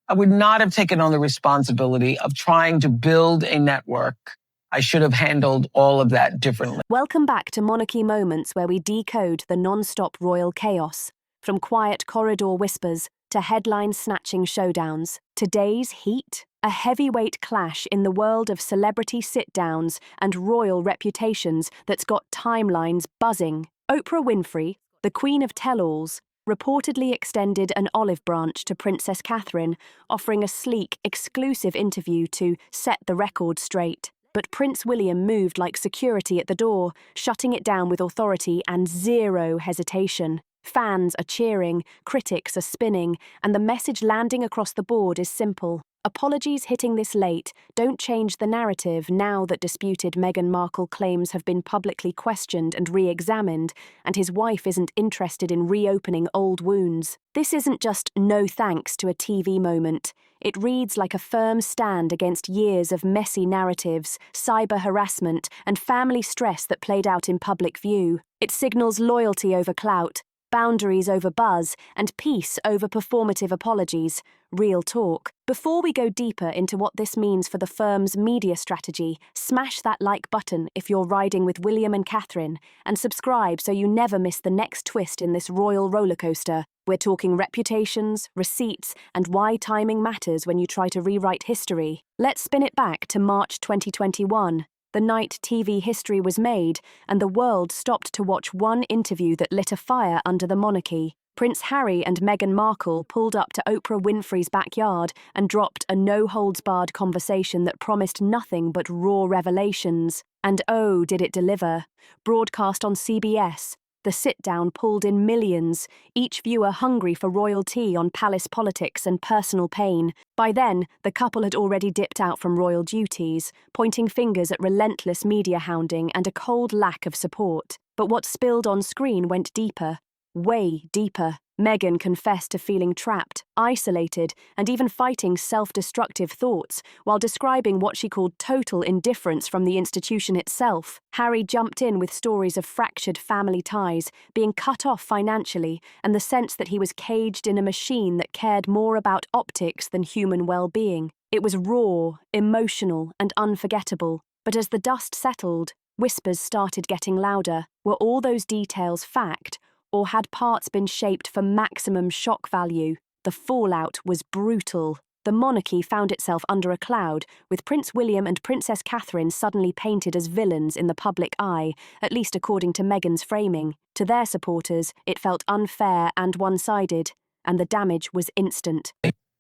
I would not have taken on the responsibility of trying to build a network. I should have handled all of that differently. Welcome back to Monarchy Moments, where we decode the non-stop royal chaos, from quiet corridor whispers to headline-snatching showdowns. Today's heat? A heavyweight clash in the world of celebrity sit-downs and royal reputations that's got timelines buzzing. Oprah Winfrey, the queen of tell-alls, reportedly extended an olive branch to Princess Catherine, offering a sleek, exclusive interview to set the record straight. But Prince William moved like security at the door, shutting it down with authority and zero hesitation. Fans are cheering, critics are spinning, and the message landing across the board is simple. Apologies hitting this late don't change the narrative now that disputed Meghan Markle claims have been publicly questioned and re-examined, and his wife isn't interested in reopening old wounds. This isn't just no thanks to a TV moment. It reads like a firm stand against years of messy narratives, cyber harassment, and family stress that played out in public view. It signals loyalty over clout, boundaries over buzz, and peace over performative apologies. Real talk. Before we go deeper into what this means for the firm's media strategy, smash that like button if you're riding with William and Catherine, and subscribe so you never miss the next twist in this royal rollercoaster. We're talking reputations, receipts, and why timing matters when you try to rewrite history. Let's spin it back to March 2021. The night TV history was made, and the world stopped to watch one interview that lit a fire under the monarchy. Prince Harry and Meghan Markle pulled up to Oprah Winfrey's backyard and dropped a no-holds-barred conversation that promised nothing but raw revelations. And oh, did it deliver. Broadcast on CBS, the sit-down pulled in millions, each viewer hungry for royalty on palace politics and personal pain. By then, the couple had already dipped out from royal duties, pointing fingers at relentless media hounding and a cold lack of support. But what spilled on screen went deeper. Way deeper. Meghan confessed to feeling trapped, isolated, and even fighting self-destructive thoughts, while describing what she called total indifference from the institution itself. Harry jumped in with stories of fractured family ties, being cut off financially, and the sense that he was caged in a machine that cared more about optics than human well-being. It was raw, emotional, and unforgettable. But as the dust settled, whispers started getting louder. Were all those details fact? Or had parts been shaped for maximum shock value? The fallout was brutal. The monarchy found itself under a cloud, with Prince William and Princess Catherine suddenly painted as villains in the public eye, at least according to Meghan's framing. To their supporters, it felt unfair and one-sided, and the damage was instant.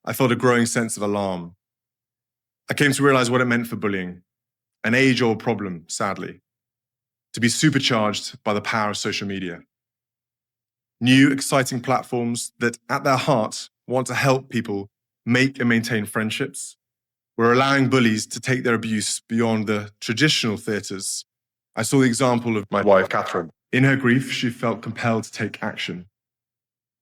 I felt a growing sense of alarm. I came to realize what it meant for bullying, an age-old problem, sadly, to be supercharged by the power of social media. New, exciting platforms that, at their heart, want to help people make and maintain friendships. We're allowing bullies to take their abuse beyond the traditional theatres. I saw the example of my wife, Catherine. In her grief, she felt compelled to take action.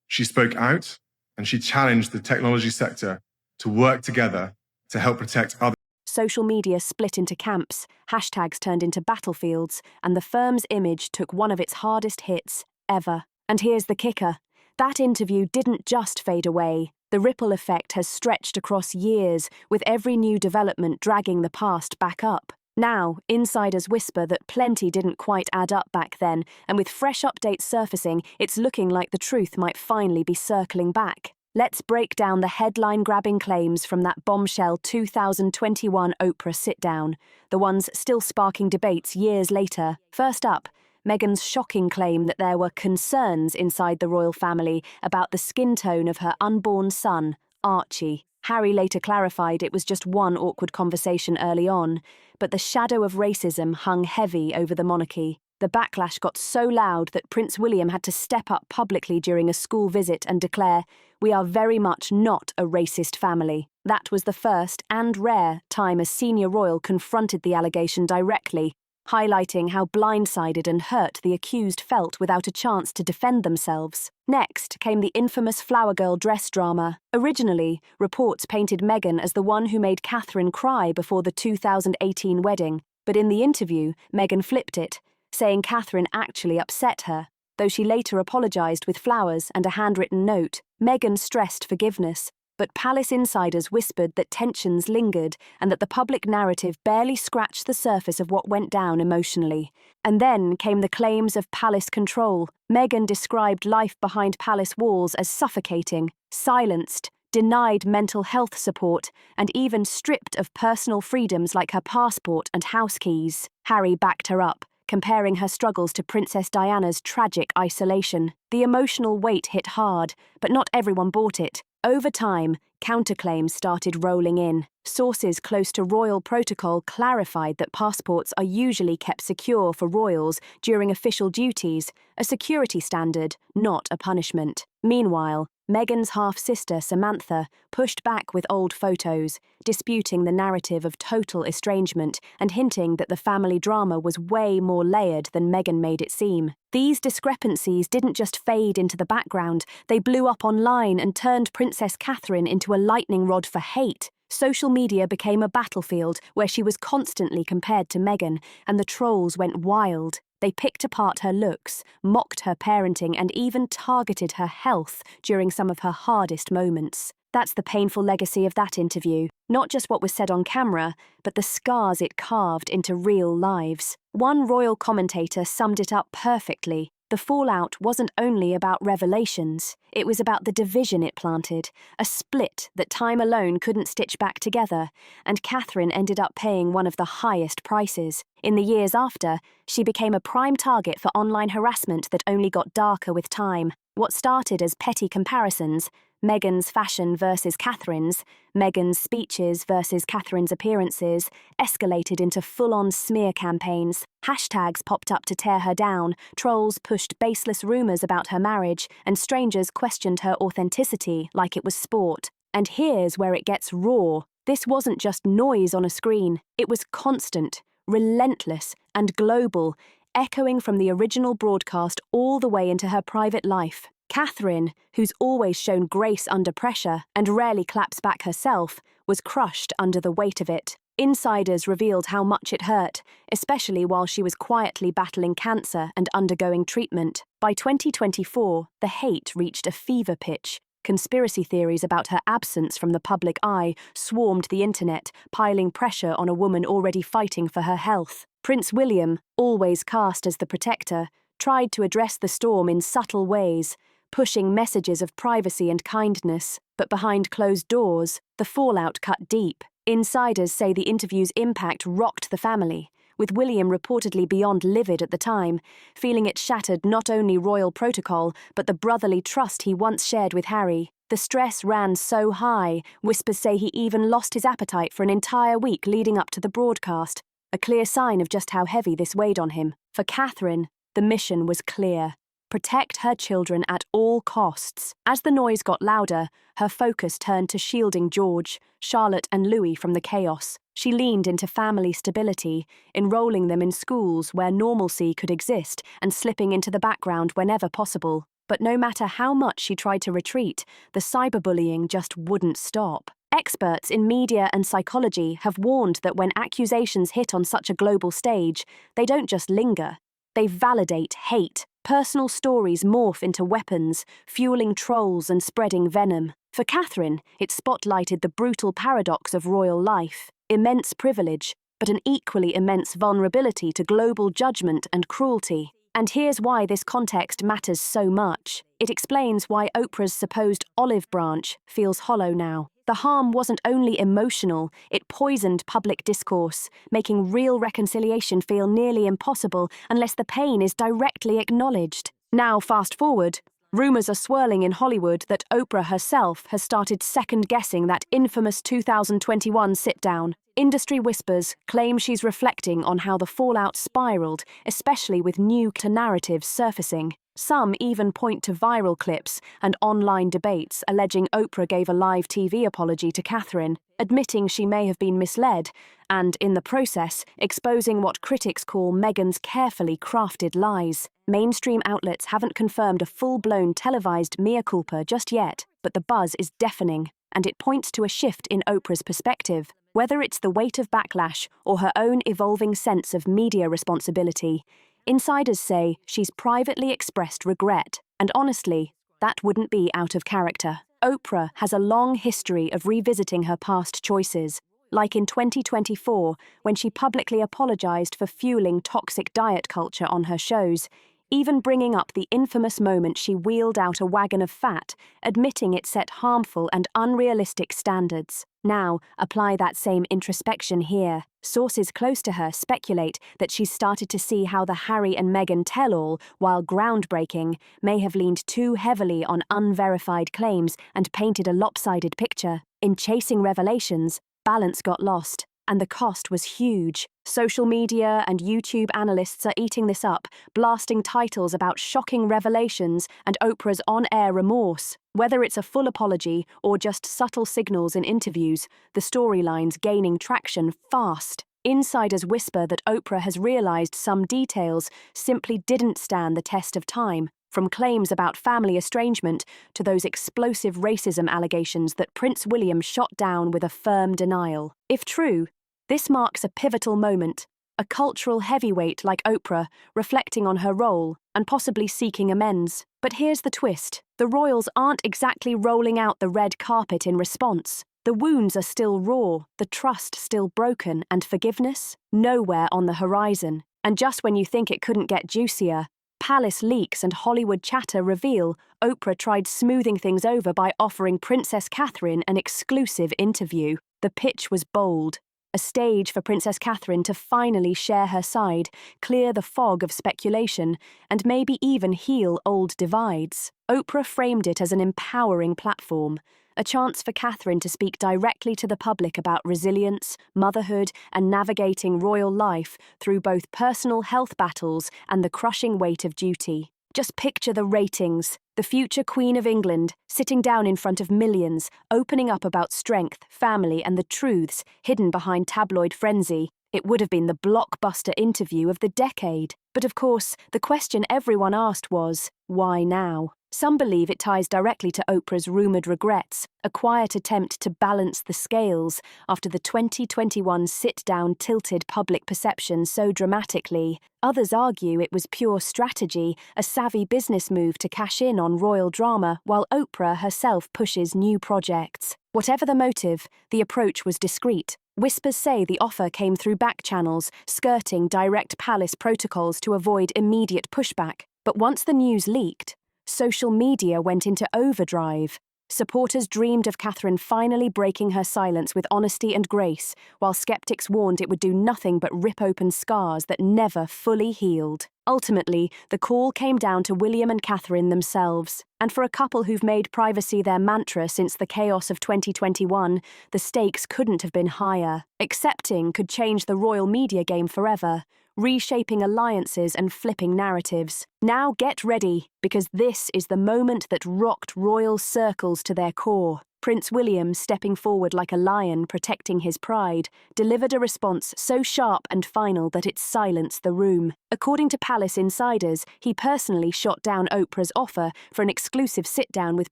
She spoke out, and she challenged the technology sector to work together to help protect others. Social media split into camps, hashtags turned into battlefields, and the firm's image took one of its hardest hits ever. And here's the kicker. That interview didn't just fade away. The ripple effect has stretched across years, with every new development dragging the past back up. Now, insiders whisper that plenty didn't quite add up back then, and with fresh updates surfacing, it's looking like the truth might finally be circling back. Let's break down the headline-grabbing claims from that bombshell 2021 Oprah sit-down, the ones still sparking debates years later. First up, Meghan's shocking claim that there were concerns inside the royal family about the skin tone of her unborn son, Archie. Harry later clarified it was just one awkward conversation early on, but the shadow of racism hung heavy over the monarchy. The backlash got so loud that Prince William had to step up publicly during a school visit and declare, "We are very much not a racist family." That was the first and rare time a senior royal confronted the allegation directly, highlighting how blindsided and hurt the accused felt without a chance to defend themselves. Next came the infamous flower girl dress drama. Originally, reports painted Meghan as the one who made Catherine cry before the 2018 wedding, but in the interview, Meghan flipped it, saying Catherine actually upset her, though she later apologised with flowers and a handwritten note. Meghan stressed forgiveness, But palace insiders whispered that tensions lingered and that the public narrative barely scratched the surface of what went down emotionally. And then came the claims of palace control. Meghan described life behind palace walls as suffocating, silenced, denied mental health support, and even stripped of personal freedoms like her passport and house keys. Harry backed her up, comparing her struggles to Princess Diana's tragic isolation. The emotional weight hit hard, but not everyone bought it. Over time, counterclaims started rolling in. Sources close to royal protocol clarified that passports are usually kept secure for royals during official duties, a security standard, not a punishment. Meanwhile, Meghan's half-sister Samantha pushed back with old photos, disputing the narrative of total estrangement and hinting that the family drama was way more layered than Meghan made it seem. These discrepancies didn't just fade into the background, they blew up online and turned Princess Catherine into a lightning rod for hate. Social media became a battlefield where she was constantly compared to Meghan, and the trolls went wild. They picked apart her looks, mocked her parenting, and even targeted her health during some of her hardest moments. That's the painful legacy of that interview. Not just what was said on camera, but the scars it carved into real lives. One royal commentator summed it up perfectly. The fallout wasn't only about revelations, it was about the division it planted, a split that time alone couldn't stitch back together, and Catherine ended up paying one of the highest prices. In the years after, she became a prime target for online harassment that only got darker with time. What started as petty comparisons, Meghan's fashion versus Catherine's, Meghan's speeches versus Catherine's appearances, escalated into full-on smear campaigns. Hashtags popped up to tear her down, trolls pushed baseless rumours about her marriage, and strangers questioned her authenticity like it was sport. And here's where it gets raw. This wasn't just noise on a screen. It was constant, relentless, and global, echoing from the original broadcast all the way into her private life. Catherine, who's always shown grace under pressure and rarely claps back herself, was crushed under the weight of it. Insiders revealed how much it hurt, especially while she was quietly battling cancer and undergoing treatment. By 2024, the hate reached a fever pitch. Conspiracy theories about her absence from the public eye swarmed the internet, piling pressure on a woman already fighting for her health. Prince William, always cast as the protector, tried to address the storm in subtle ways, pushing messages of privacy and kindness, but behind closed doors, the fallout cut deep. Insiders say the interview's impact rocked the family, with William reportedly beyond livid at the time, feeling it shattered not only royal protocol, but the brotherly trust he once shared with Harry. The stress ran so high, whispers say he even lost his appetite for an entire week leading up to the broadcast, a clear sign of just how heavy this weighed on him. For Catherine, the mission was clear. Protect her children at all costs. As the noise got louder, her focus turned to shielding George, Charlotte, and Louis from the chaos. She leaned into family stability, enrolling them in schools where normalcy could exist and slipping into the background whenever possible. But no matter how much she tried to retreat, the cyberbullying just wouldn't stop. Experts in media and psychology have warned that when accusations hit on such a global stage, they don't just linger. They validate hate. Personal stories morph into weapons, fueling trolls and spreading venom. For Catherine, it spotlighted the brutal paradox of royal life. Immense privilege, but an equally immense vulnerability to global judgment and cruelty. And here's why this context matters so much. It explains why Oprah's supposed olive branch feels hollow now. The harm wasn't only emotional, it poisoned public discourse, making real reconciliation feel nearly impossible unless the pain is directly acknowledged. Now, fast forward, rumors are swirling in Hollywood that Oprah herself has started second-guessing that infamous 2021 sit-down. Industry whispers claim she's reflecting on how the fallout spiraled, especially with new narratives surfacing. Some even point to viral clips and online debates alleging Oprah gave a live TV apology to Catherine, admitting she may have been misled, and, in the process, exposing what critics call Meghan's carefully crafted lies. Mainstream outlets haven't confirmed a full-blown televised mea culpa just yet, but the buzz is deafening, and it points to a shift in Oprah's perspective. Whether it's the weight of backlash or her own evolving sense of media responsibility, insiders say she's privately expressed regret, and honestly, that wouldn't be out of character. Oprah has a long history of revisiting her past choices, like in 2024 when she publicly apologized for fueling toxic diet culture on her shows, even bringing up the infamous moment she wheeled out a wagon of fat, admitting it set harmful and unrealistic standards. Now, apply that same introspection here. Sources close to her speculate that she's started to see how the Harry and Meghan tell-all, while groundbreaking, may have leaned too heavily on unverified claims and painted a lopsided picture. In chasing revelations, balance got lost, and the cost was huge. Social media and YouTube analysts are eating this up, blasting titles about shocking revelations and Oprah's on-air remorse. Whether it's a full apology or just subtle signals in interviews, the storyline's gaining traction fast. Insiders whisper that Oprah has realized some details simply didn't stand the test of time, from claims about family estrangement to those explosive racism allegations that Prince William shot down with a firm denial. If true, this marks a pivotal moment, a cultural heavyweight like Oprah reflecting on her role and possibly seeking amends. But here's the twist. The royals aren't exactly rolling out the red carpet in response. The wounds are still raw, the trust still broken, and forgiveness? Nowhere on the horizon. And just when you think it couldn't get juicier, palace leaks and Hollywood chatter reveal Oprah tried smoothing things over by offering Princess Catherine an exclusive interview. The pitch was bold. A stage for Princess Catherine to finally share her side, clear the fog of speculation, and maybe even heal old divides. Oprah framed it as an empowering platform, a chance for Catherine to speak directly to the public about resilience, motherhood, and navigating royal life through both personal health battles and the crushing weight of duty. Just picture the ratings. The future Queen of England, sitting down in front of millions, opening up about strength, family, and the truths hidden behind tabloid frenzy. It would have been the blockbuster interview of the decade. But of course, the question everyone asked was, why now? Some believe it ties directly to Oprah's rumoured regrets, a quiet attempt to balance the scales after the 2021 sit-down tilted public perception so dramatically. Others argue it was pure strategy, a savvy business move to cash in on royal drama, while Oprah herself pushes new projects. Whatever the motive, the approach was discreet. Whispers say the offer came through back channels, skirting direct palace protocols to avoid immediate pushback. But once the news leaked, social media went into overdrive. Supporters dreamed of Catherine finally breaking her silence with honesty and grace, while skeptics warned it would do nothing but rip open scars that never fully healed. Ultimately, the call came down to William and Catherine themselves. And for a couple who've made privacy their mantra since the chaos of 2021, the stakes couldn't have been higher. Accepting could change the royal media game forever, reshaping alliances and flipping narratives. Now get ready, because this is the moment that rocked royal circles to their core. Prince William, stepping forward like a lion protecting his pride, delivered a response so sharp and final that it silenced the room. According to palace insiders, he personally shot down Oprah's offer for an exclusive sit-down with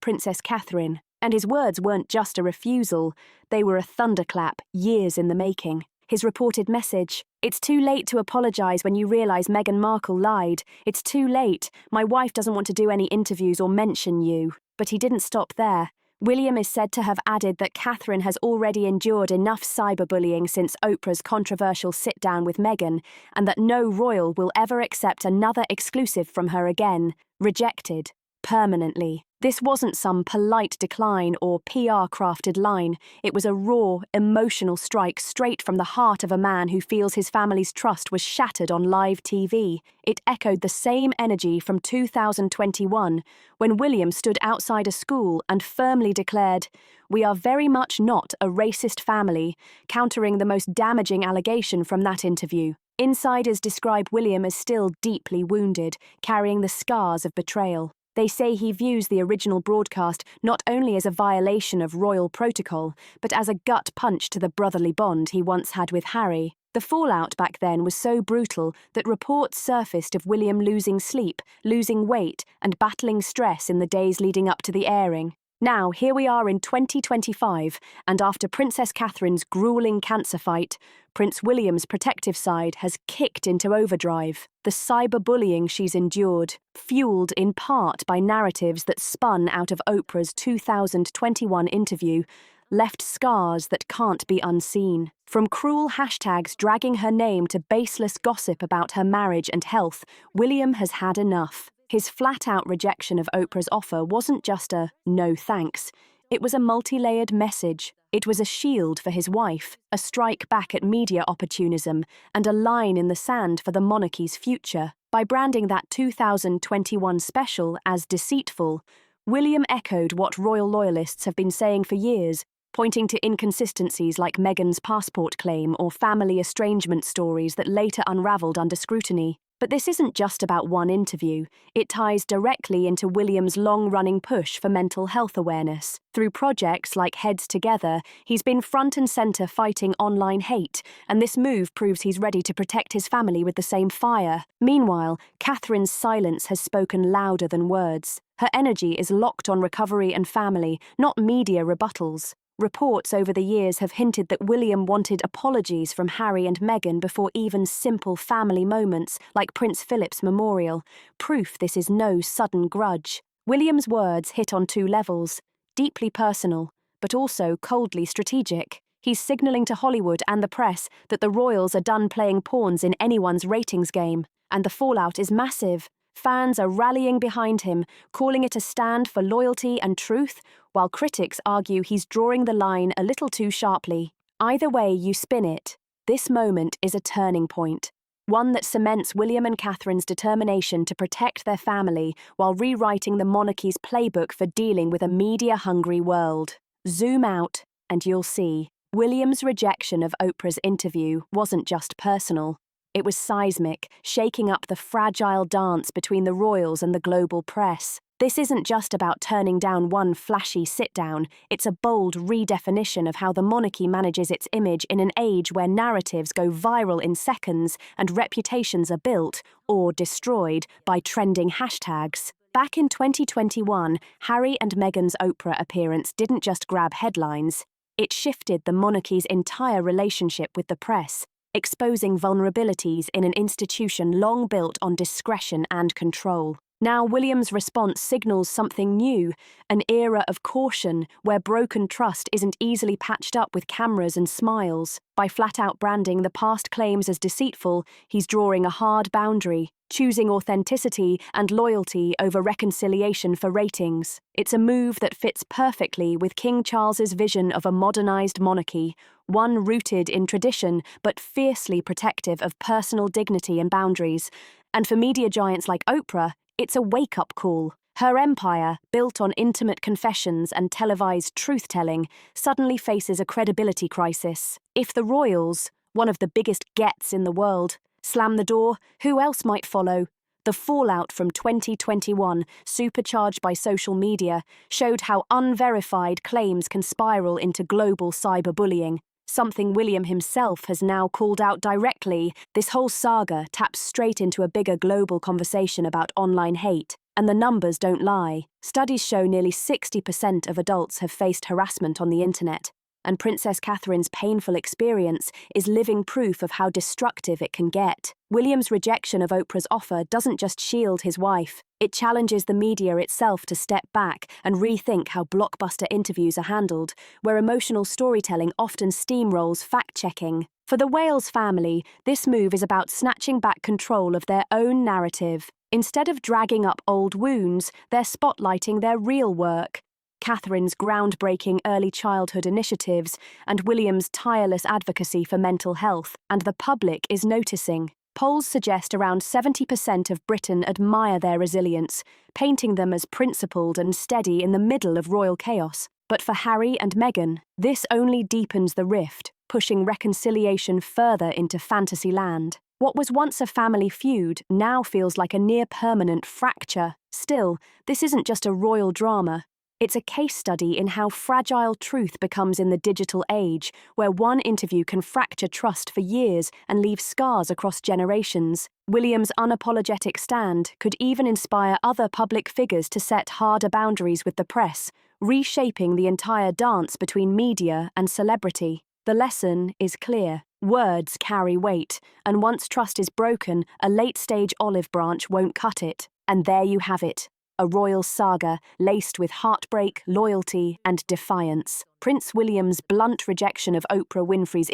Princess Catherine. And his words weren't just a refusal, they were a thunderclap, years in the making. His reported message: "It's too late to apologise when you realise Meghan Markle lied. It's too late. My wife doesn't want to do any interviews or mention you." But he didn't stop there. William is said to have added that Catherine has already endured enough cyberbullying since Oprah's controversial sit-down with Meghan, and that no royal will ever accept another exclusive from her again. Rejected. Permanently. This wasn't some polite decline or PR-crafted line. It was a raw, emotional strike straight from the heart of a man who feels his family's trust was shattered on live TV. It echoed the same energy from 2021, when William stood outside a school and firmly declared, "We are very much not a racist family," countering the most damaging allegation from that interview. Insiders describe William as still deeply wounded, carrying the scars of betrayal. They say he views the original broadcast not only as a violation of royal protocol, but as a gut punch to the brotherly bond he once had with Harry. The fallout back then was so brutal that reports surfaced of William losing sleep, losing weight, and battling stress in the days leading up to the airing. Now, here we are in 2025, and after Princess Catherine's grueling cancer fight, Prince William's protective side has kicked into overdrive. The cyberbullying she's endured, fueled in part by narratives that spun out of Oprah's 2021 interview, left scars that can't be unseen. From cruel hashtags dragging her name to baseless gossip about her marriage and health, William has had enough. His flat-out rejection of Oprah's offer wasn't just a no thanks. It was a multi-layered message. It was a shield for his wife, a strike back at media opportunism, and a line in the sand for the monarchy's future. By branding that 2021 special as deceitful, William echoed what royal loyalists have been saying for years, pointing to inconsistencies like Meghan's passport claim or family estrangement stories that later unravelled under scrutiny. But this isn't just about one interview. It ties directly into William's long-running push for mental health awareness. Through projects like Heads Together, he's been front and centre fighting online hate, and this move proves he's ready to protect his family with the same fire. Meanwhile, Catherine's silence has spoken louder than words. Her energy is locked on recovery and family, not media rebuttals. Reports over the years have hinted that William wanted apologies from Harry and Meghan before even simple family moments like Prince Philip's memorial, proof this is no sudden grudge. William's words hit on two levels, deeply personal, but also coldly strategic. He's signalling to Hollywood and the press that the royals are done playing pawns in anyone's ratings game, and the fallout is massive. Fans are rallying behind him, calling it a stand for loyalty and truth, while critics argue he's drawing the line a little too sharply. Either way you spin it, this moment is a turning point, one that cements William and Catherine's determination to protect their family while rewriting the monarchy's playbook for dealing with a media-hungry world. Zoom out, and you'll see. William's rejection of Oprah's interview wasn't just personal. It was seismic, shaking up the fragile dance between the royals and the global press. This isn't just about turning down one flashy sit-down, it's a bold redefinition of how the monarchy manages its image in an age where narratives go viral in seconds and reputations are built, or destroyed, by trending hashtags. Back in 2021, Harry and Meghan's Oprah appearance didn't just grab headlines, it shifted the monarchy's entire relationship with the press, exposing vulnerabilities in an institution long built on discretion and control. Now William's response signals something new, an era of caution where broken trust isn't easily patched up with cameras and smiles. By flat-out branding the past claims as deceitful, he's drawing a hard boundary, choosing authenticity and loyalty over reconciliation for ratings. It's a move that fits perfectly with King Charles's vision of a modernized monarchy, one rooted in tradition but fiercely protective of personal dignity and boundaries. And for media giants like Oprah, it's a wake-up call. Her empire, built on intimate confessions and televised truth-telling, suddenly faces a credibility crisis. If the royals, one of the biggest gets in the world, slam the door, who else might follow? The fallout from 2021, supercharged by social media, showed how unverified claims can spiral into global cyberbullying, something William himself has now called out directly. This whole saga taps straight into a bigger global conversation about online hate, and the numbers don't lie. Studies show nearly 60% of adults have faced harassment on the internet, and Princess Catherine's painful experience is living proof of how destructive it can get. William's rejection of Oprah's offer doesn't just shield his wife, it challenges the media itself to step back and rethink how blockbuster interviews are handled, where emotional storytelling often steamrolls fact-checking. For the Wales family, this move is about snatching back control of their own narrative. Instead of dragging up old wounds, they're spotlighting their real work. Catherine's groundbreaking early childhood initiatives and William's tireless advocacy for mental health, and the public is noticing. Polls suggest around 70% of Britain admire their resilience, painting them as principled and steady in the middle of royal chaos. But for Harry and Meghan, this only deepens the rift, pushing reconciliation further into fantasy land. What was once a family feud now feels like a near-permanent fracture. Still, this isn't just a royal drama. It's a case study in how fragile truth becomes in the digital age, where one interview can fracture trust for years and leave scars across generations. William's unapologetic stand could even inspire other public figures to set harder boundaries with the press, reshaping the entire dance between media and celebrity. The lesson is clear. Words carry weight, and once trust is broken, a late-stage olive branch won't cut it. And there you have it. A royal saga laced with heartbreak, loyalty, and defiance. Prince William's blunt rejection of Oprah Winfrey's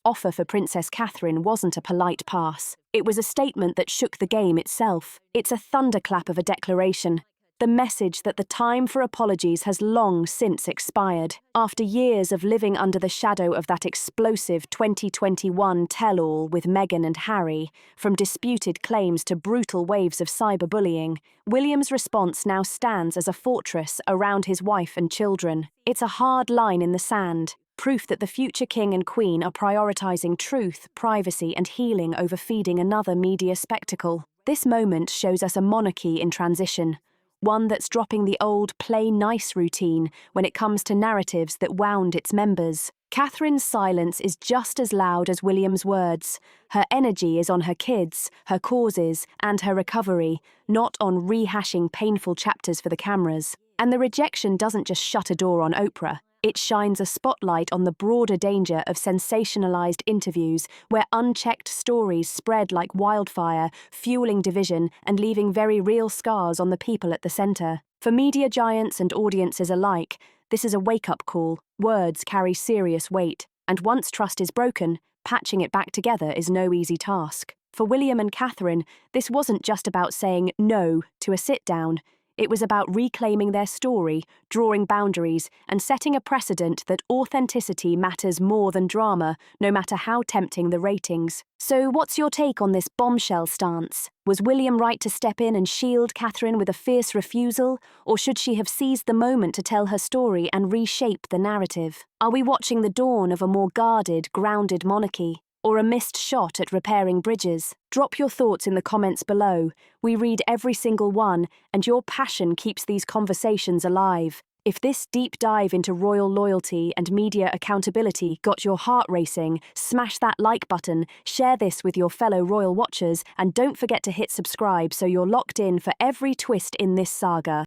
offer for Princess Catherine wasn't a polite pass. It was a statement that shook the game itself. It's a thunderclap of a declaration. The message that the time for apologies has long since expired. After years of living under the shadow of that explosive 2021 tell-all with Meghan and Harry, from disputed claims to brutal waves of cyberbullying, William's response now stands as a fortress around his wife and children. It's a hard line in the sand, proof that the future king and queen are prioritizing truth, privacy, and healing over feeding another media spectacle. This moment shows us a monarchy in transition. One that's dropping the old play nice routine when it comes to narratives that wound its members. Catherine's silence is just as loud as William's words. Her energy is on her kids, her causes, and her recovery, not on rehashing painful chapters for the cameras. And the rejection doesn't just shut a door on Oprah. It shines a spotlight on the broader danger of sensationalized interviews where unchecked stories spread like wildfire, fueling division and leaving very real scars on the people at the center. For media giants and audiences alike, this is a wake-up call. Words carry serious weight, and once trust is broken, patching it back together is no easy task. For William and Catherine, this wasn't just about saying no to a sit-down. It was about reclaiming their story, drawing boundaries, and setting a precedent that authenticity matters more than drama, no matter how tempting the ratings. So what's your take on this bombshell stance? Was William right to step in and shield Catherine with a fierce refusal, or should she have seized the moment to tell her story and reshape the narrative? Are we watching the dawn of a more guarded, grounded monarchy? Or a missed shot at repairing bridges? Drop your thoughts in the comments below. We read every single one, and your passion keeps these conversations alive. If this deep dive into royal loyalty and media accountability got your heart racing, smash that like button, share this with your fellow royal watchers, and don't forget to hit subscribe so you're locked in for every twist in this saga.